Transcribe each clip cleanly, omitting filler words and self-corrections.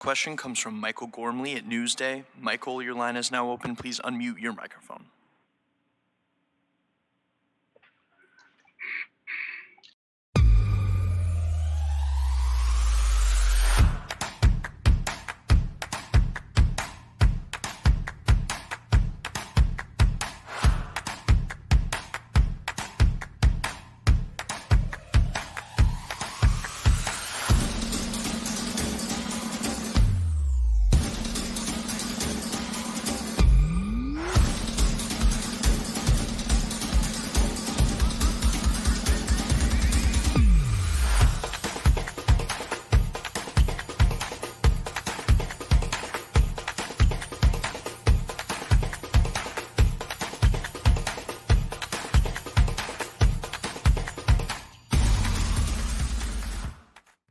Question comes from Michael Gormley at Newsday. Michael, your line is now open. Please unmute your microphone.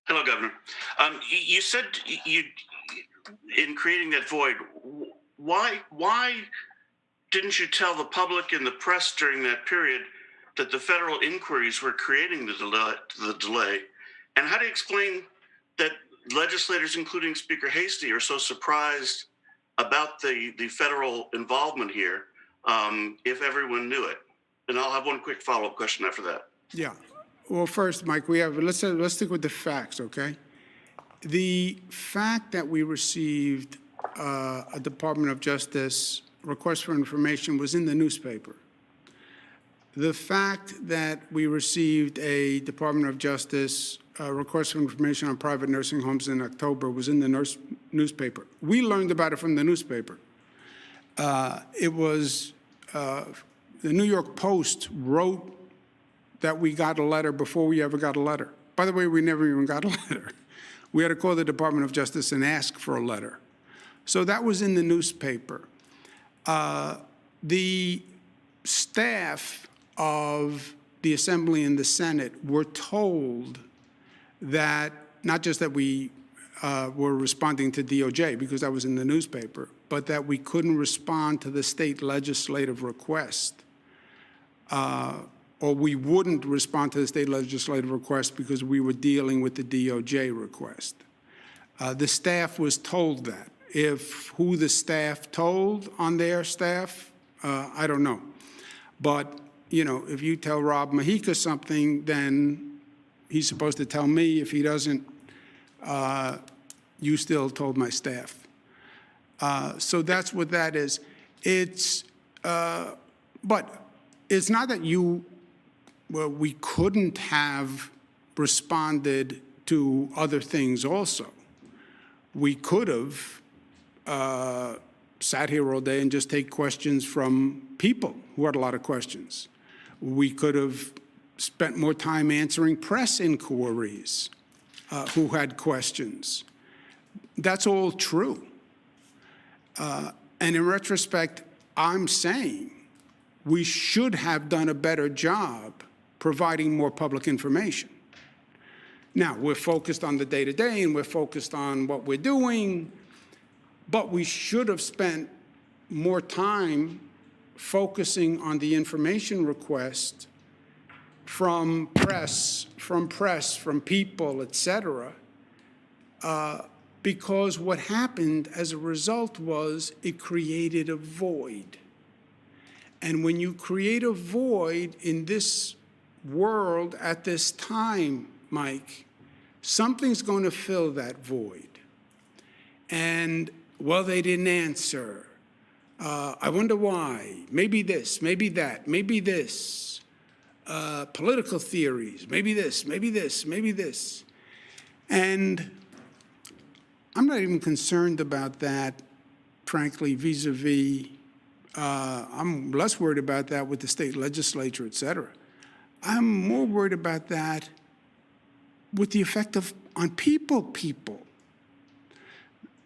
Hello, Governor. You said in creating that void, why didn't you tell the public and the press during that period that the federal inquiries were creating the delay? And how do you explain that legislators, including Speaker Hastie, are so surprised about the federal involvement here if everyone knew it? And I'll have one quick follow-up question after that. Yeah. Well, first, Mike, let's stick with the facts, okay? The fact that we received a Department of Justice request for information was in the newspaper. The fact that we received a Department of Justice request for information on private nursing homes in October was in the newspaper. We learned about it from the newspaper. It was the New York Post wrote that we got a letter before we ever got a letter. By the way, we never even got a letter. We had to call the Department of Justice and ask for a letter. So that was in the newspaper. The staff of the Assembly and the Senate were told that, not just that we were responding to DOJ, because that was in the newspaper, but that we couldn't respond to the state legislative request. Or we wouldn't respond to the state legislative request because we were dealing with the DOJ request. The staff was told that. Who the staff told on their staff, I don't know. But, you know, if you tell Rob Mahika something, then he's supposed to tell me. If he doesn't, you still told my staff. So that's what that is. But it's not that we couldn't have responded to other things also. We could have sat here all day and just take questions from people who had a lot of questions. We could have spent more time answering press inquiries who had questions. That's all true. And in retrospect, I'm saying we should have done a better job providing more public information. Now, we're focused on the day-to-day and we're focused on what we're doing, but we should have spent more time focusing on the information request from press, from people, et cetera, because what happened as a result was it created a void. And when you create a void in this world at this time, Mike, something's going to fill that void. And, well, they didn't answer. I wonder why. Maybe this, maybe that, maybe this. Political theories, maybe this, maybe this, maybe this. And I'm not even concerned about that, frankly, vis-a-vis. I'm less worried about that with the state legislature, et cetera. I'm more worried about that with the effect on people.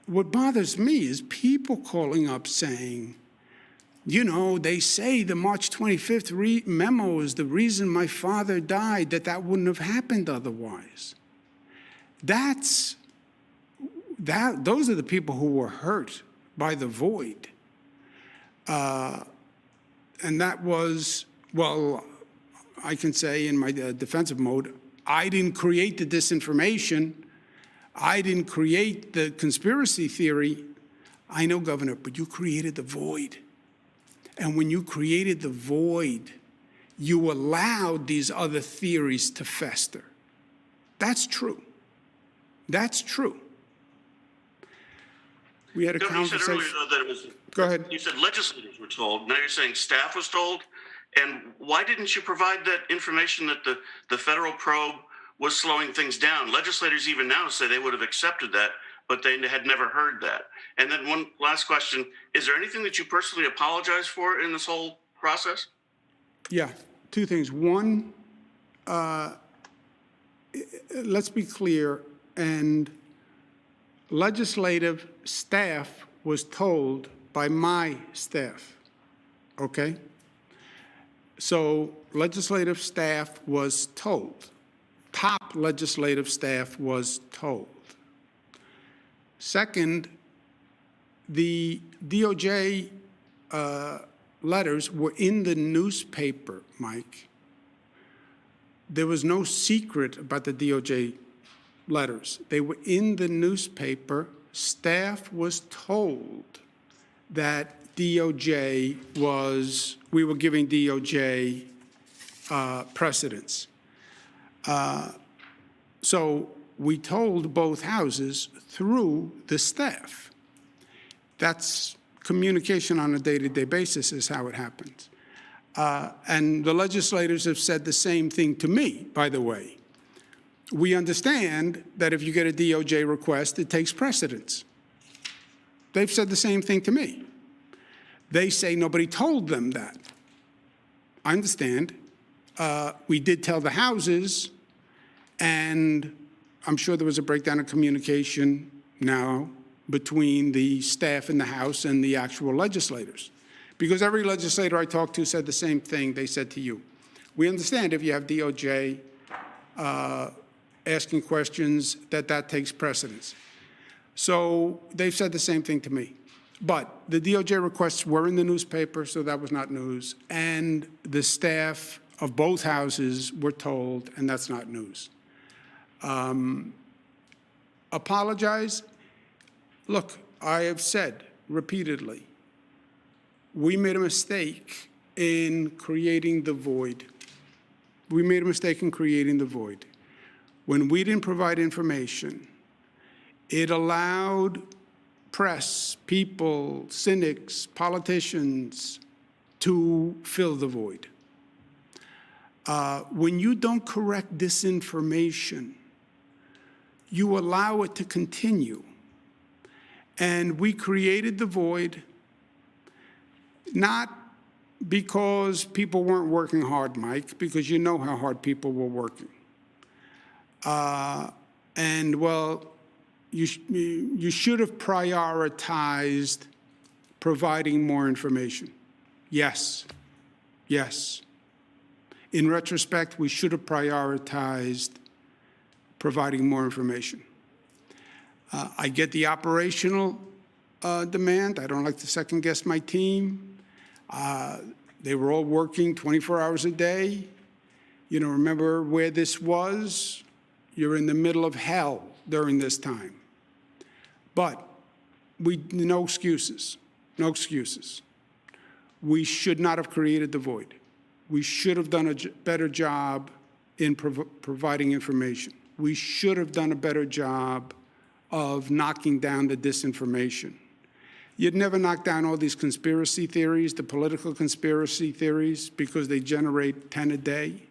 What bothers me is people calling up saying, you know, they say the March 25th memo is the reason my father died, that wouldn't have happened otherwise. Those are the people who were hurt by the void. And that was, well, I can say in my defensive mode, I didn't create the disinformation. I didn't create the conspiracy theory. I know, Governor, but you created the void. And when you created the void, you allowed these other theories to fester. That's true. That's true. We had a Governor, conversation. you said earlier, though, that it was. Go ahead. You said legislators were told. Now you're saying staff was told. And why didn't you provide that information that the federal probe was slowing things down? Legislators even now say they would have accepted that, but they had never heard that. And then one last question: is there anything that you personally apologize for in this whole process? Yeah, two things. One, let's be clear, and legislative staff was told by my staff, okay? So legislative staff was told. Top legislative staff was told. Second, the DOJ letters were in the newspaper, Mike. There was no secret about the DOJ letters. They were in the newspaper. Staff was told that DOJ was, we were giving DOJ precedence. So we told both houses through the staff. That's communication on a day-to-day basis is how it happens. And the legislators have said the same thing to me, by the way. We understand that if you get a DOJ request, it takes precedence. They've said the same thing to me. They say nobody told them that. I understand. We did tell the houses, and I'm sure there was a breakdown of communication now between the staff in the House and the actual legislators. Because every legislator I talked to said the same thing they said to you. We understand if you have DOJ asking questions, that takes precedence. So they've said the same thing to me. But the DOJ requests were in the newspaper, so that was not news. And the staff of both houses were told, and that's not news. Apologize? Look, I have said repeatedly, we made a mistake in creating the void. We made a mistake in creating the void. When we didn't provide information, it allowed press, people, cynics, politicians to fill the void. When you don't correct disinformation, you allow it to continue. And we created the void not because people weren't working hard, Mike, because you know how hard people were working. And, well, you should have prioritized providing more information. Yes, yes. In retrospect, we should have prioritized providing more information. I get the operational demand. I don't like to second guess my team. They were all working 24 hours a day. You know, remember where this was? You're in the middle of hell during this time. But no excuses, no excuses. We should not have created the void. We should have done a better job in providing information. We should have done a better job of knocking down the disinformation. You'd never knock down all these conspiracy theories, the political conspiracy theories, because they generate 10 a day.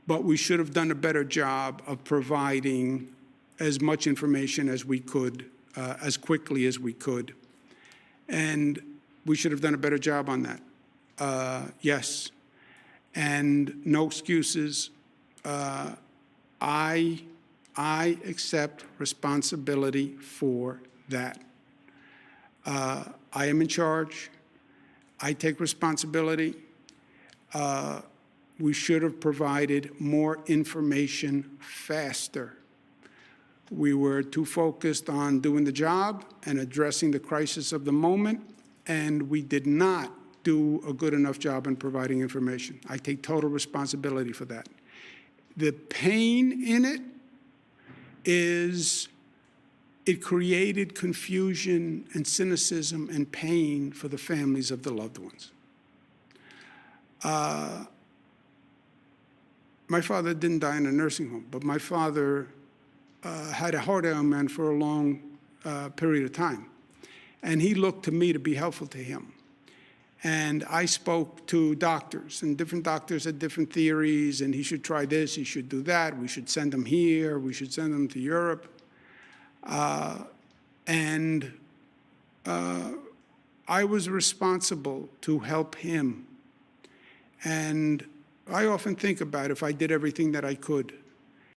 But we should have done a better job of providing as much information as we could, as quickly as we could. And we should have done a better job on that. Yes. And no excuses. I accept responsibility for that. I am in charge. I take responsibility. We should have provided more information faster. We were too focused on doing the job and addressing the crisis of the moment, and we did not do a good enough job in providing information. I take total responsibility for that. The pain in it is it created confusion and cynicism and pain for the families of the loved ones. My father didn't die in a nursing home, but my father had a heart ailment for a long period of time. And he looked to me to be helpful to him. And I spoke to doctors, and different doctors had different theories, and he should try this, he should do that, we should send him here, we should send him to Europe. I was responsible to help him. And I often think about if I did everything that I could,